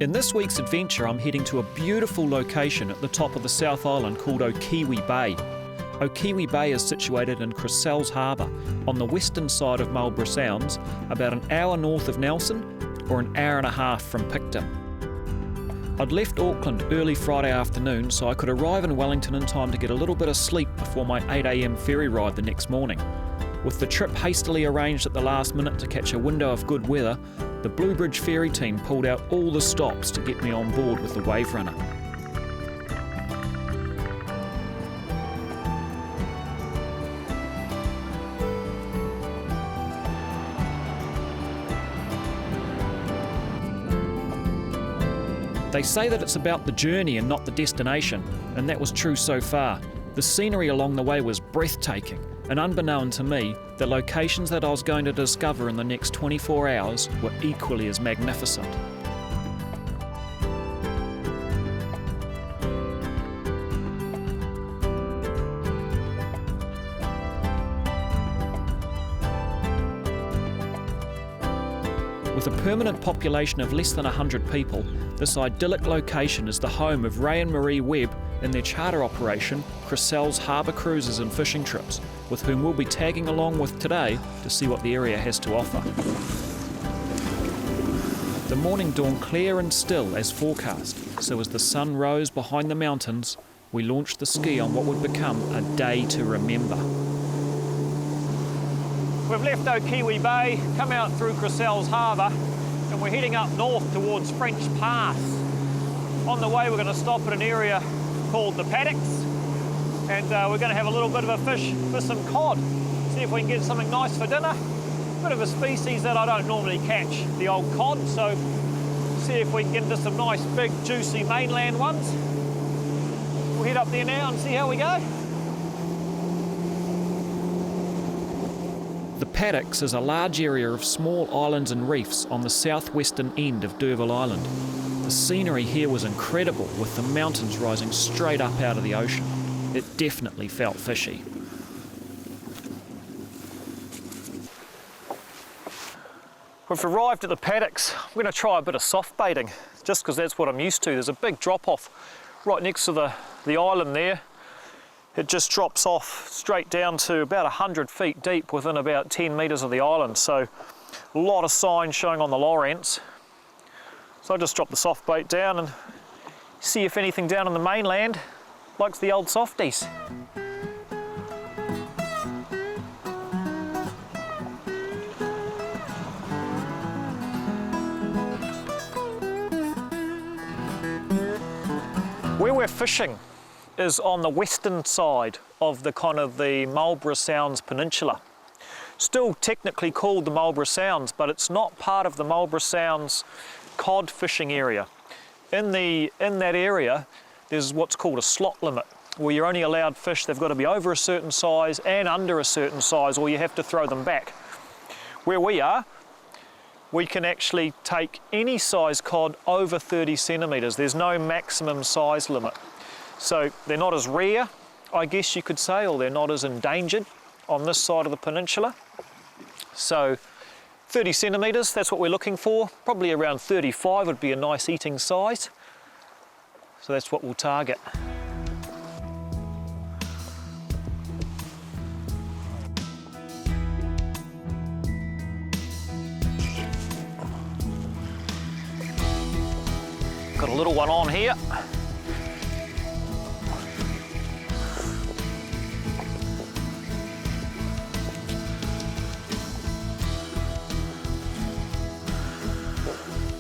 In this week's adventure, I'm heading to a beautiful location at the top of the South Island called Okiwi Bay. Okiwi Bay is situated in Cressel's Harbour, on the western side of Marlborough Sounds, about an hour north of Nelson, or an hour and a half from Picton. I'd left Auckland early Friday afternoon so I could arrive in Wellington in time to get a little bit of sleep before my 8 a.m. ferry ride the next morning. With the trip hastily arranged at the last minute to catch a window of good weather, the Bluebridge ferry team pulled out all the stops to get me on board with the Wave Runner. They say that it's about the journey and not the destination, and that was true so far. The scenery along the way was breathtaking, and unbeknown to me, the locations that I was going to discover in the next 24 hours were equally as magnificent. With a permanent population of less than 100 people, this idyllic location is the home of Ray and Marie Webb and their charter operation, Cressel's Harbour Cruises and Fishing Trips, with whom we'll be tagging along with today to see what the area has to offer. The morning dawned clear and still as forecast, so as the sun rose behind the mountains, we launched the ski on what would become a day to remember. We've left Okiwi Bay, come out through Cressel's Harbour, and we're heading up north towards French Pass. On the way we're going to stop at an area called the Paddocks, and we're going to have a little bit of a fish for some cod. See if we can get something nice for dinner. Bit of a species that I don't normally catch, the old cod, so see if we can get into some nice big juicy mainland ones. We'll head up there now and see how we go. The Paddocks is a large area of small islands and reefs on the southwestern end of D'Urville Island. The scenery here was incredible, with the mountains rising straight up out of the ocean. It definitely felt fishy. We've arrived at the Paddocks. We're going to try a bit of soft baiting, just because that's what I'm used to. There's a big drop off right next to the island there. It just drops off straight down to about 100 feet deep within about 10 metres of the island. So a lot of signs showing on the Lawrence. So I just drop the soft bait down and see if anything down on the mainland likes the old softies. Where we're fishing is on the western side of the Marlborough Sounds Peninsula. Still technically called the Marlborough Sounds, but it's not part of the Marlborough Sounds cod fishing area. In that area, there's what's called a slot limit, where you're only allowed fish. They've got to be over a certain size and under a certain size, or you have to throw them back. Where we are, we can actually take any size cod over 30 centimetres. There's no maximum size limit. So they're not as rare, I guess you could say, or they're not as endangered on this side of the peninsula. So 30 centimetres, that's what we're looking for. Probably around 35 would be a nice eating size. So that's what we'll target. Got a little one on here.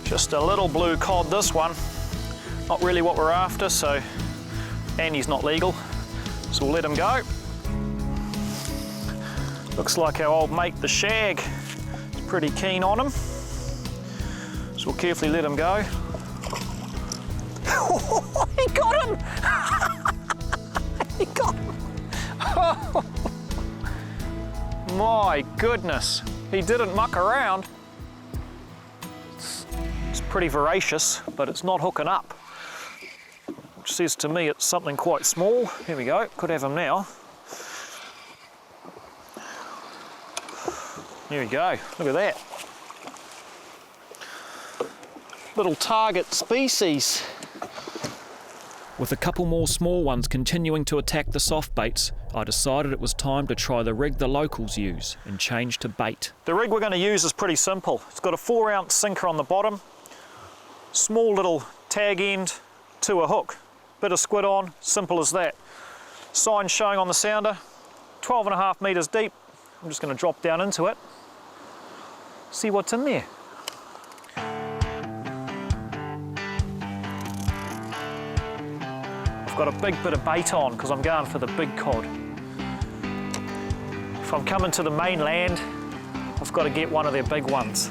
Just a little blue cod, this one. Not really what we're after, and he's not legal, so we'll let him go. Looks like our old mate, the shag, is pretty keen on him. So we'll carefully let him go. He got him! He got him! Oh. My goodness, he didn't muck around. It's pretty voracious, but it's not hooking up, which says to me it's something quite small. Here we go, could have him now. Here we go, look at that. little target species. With a couple more small ones continuing to attack the soft baits, I decided it was time to try the rig the locals use and change to bait. The rig we're going to use is pretty simple. It's got a 4-ounce sinker on the bottom, small little tag end to a hook, bit of squid on, simple as that. Sign showing on the sounder, 12.5 metres deep. I'm just going to drop down into it, see what's in there. Got a big bit of bait on because I'm going for the big cod. If I'm coming to the mainland, I've got to get one of their big ones.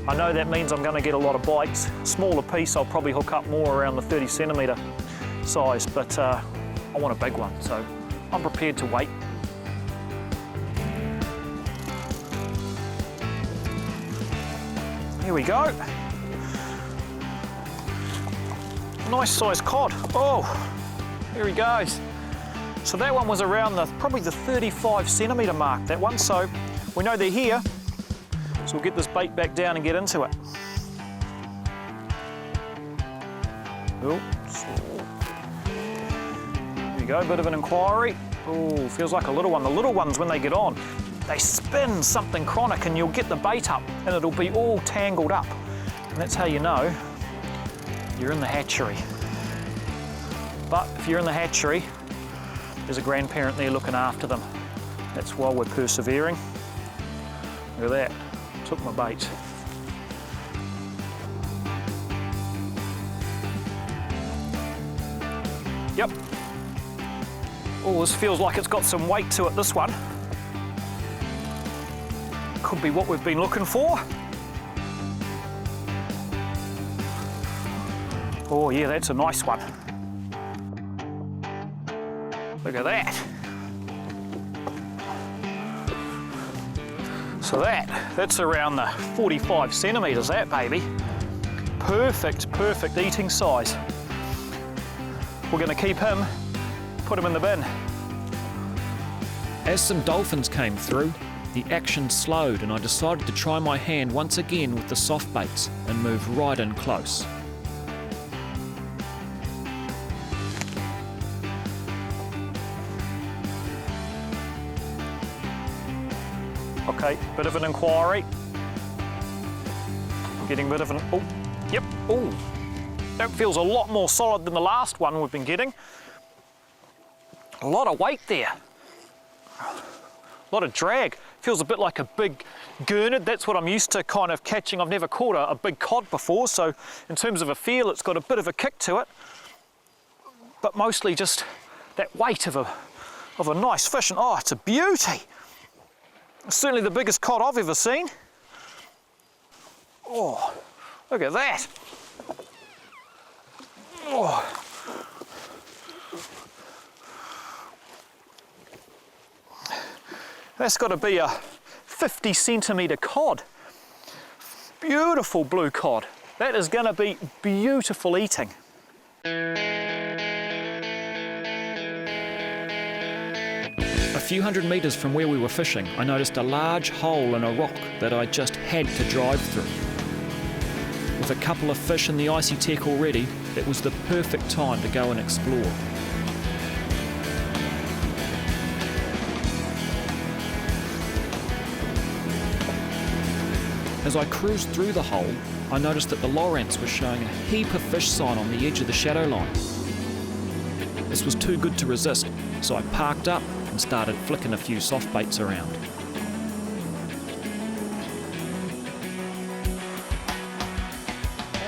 I know that means I'm going to get a lot of bites. Smaller piece, I'll probably hook up more around the 30 centimetre size, but I want a big one, so I'm prepared to wait. Here we go. Nice sized cod. Oh, here he goes. So that one was around probably the 35 centimetre mark, that one, so we know they're here. So we'll get this bait back down and get into it. Oh, there you go, bit of an inquiry. Oh, feels like a little one. The little ones, when they get on, they spin something chronic and you'll get the bait up and it'll be all tangled up. And that's how you know you're in the hatchery. But if you're in the hatchery, there's a grandparent there looking after them. That's why we're persevering. Look at that, took my bait. Yep. Oh, this feels like it's got some weight to it, this one. Could be what we've been looking for. Oh yeah, that's a nice one. Look at that. So that's around the 45 centimetres, that baby. Perfect, perfect eating size. We're going to keep him, put him in the bin. As some dolphins came through, the action slowed and I decided to try my hand once again with the soft baits and move right in close. Okay, bit of an inquiry. Getting a bit of an, oh, yep, oh. That feels a lot more solid than the last one we've been getting. A lot of weight there. A lot of drag. Feels a bit like a big gurnard. That's what I'm used to kind of catching. I've never caught a big cod before, so in terms of a feel, it's got a bit of a kick to it. But mostly just that weight of a nice fish, and oh, it's a beauty. Certainly the biggest cod I've ever seen. Oh, look at that. Oh. That's got to be a 50 centimetre cod. Beautiful blue cod. That is going to be beautiful eating. A few hundred metres from where we were fishing, I noticed a large hole in a rock that I just had to drive through. With a couple of fish in the icy tech already, it was the perfect time to go and explore. As I cruised through the hole, I noticed that the Lawrence was showing a heap of fish sign on the edge of the shadow line. This was too good to resist, so I parked up and started flicking a few soft baits around.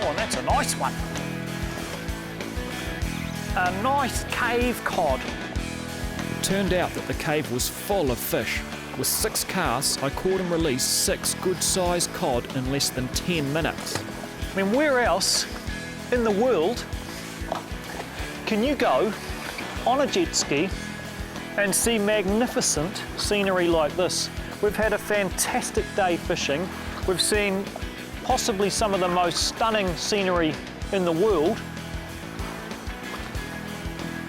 Oh, and that's a nice one. A nice cave cod. It turned out that the cave was full of fish. With 6 casts, I caught and released 6 good-sized cod in less than 10 minutes. I mean, where else in the world can you go on a jet ski and see magnificent scenery like this? We've had a fantastic day fishing. We've seen possibly some of the most stunning scenery in the world.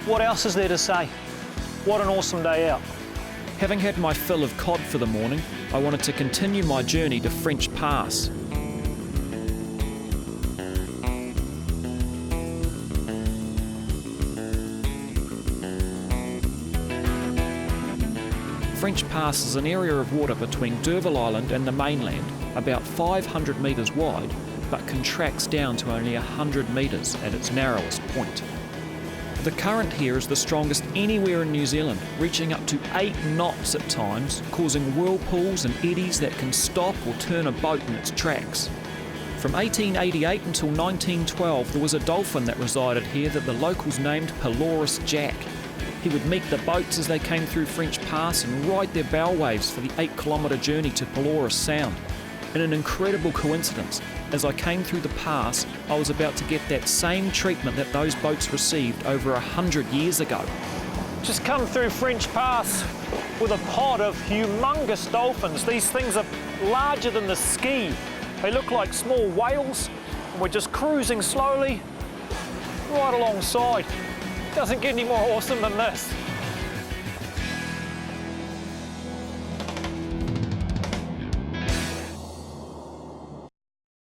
What else is there to say? What an awesome day out. Having had my fill of cod for the morning, I wanted to continue my journey to French Pass. French Pass is an area of water between D'Urville Island and the mainland, about 500 metres wide, but contracts down to only 100 metres at its narrowest point. The current here is the strongest anywhere in New Zealand, reaching up to 8 knots at times, causing whirlpools and eddies that can stop or turn a boat in its tracks. From 1888 until 1912, there was a dolphin that resided here that the locals named Pelorus Jack. He would meet the boats as they came through French Pass and ride their bow waves for the 8-kilometre journey to Pelorus Sound. In an incredible coincidence, as I came through the pass, I was about to get that same treatment that those boats received over 100 years ago. Just come through French Pass with a pod of humongous dolphins. These things are larger than the ski. They look like small whales, and we're just cruising slowly right alongside. Doesn't get any more awesome than this.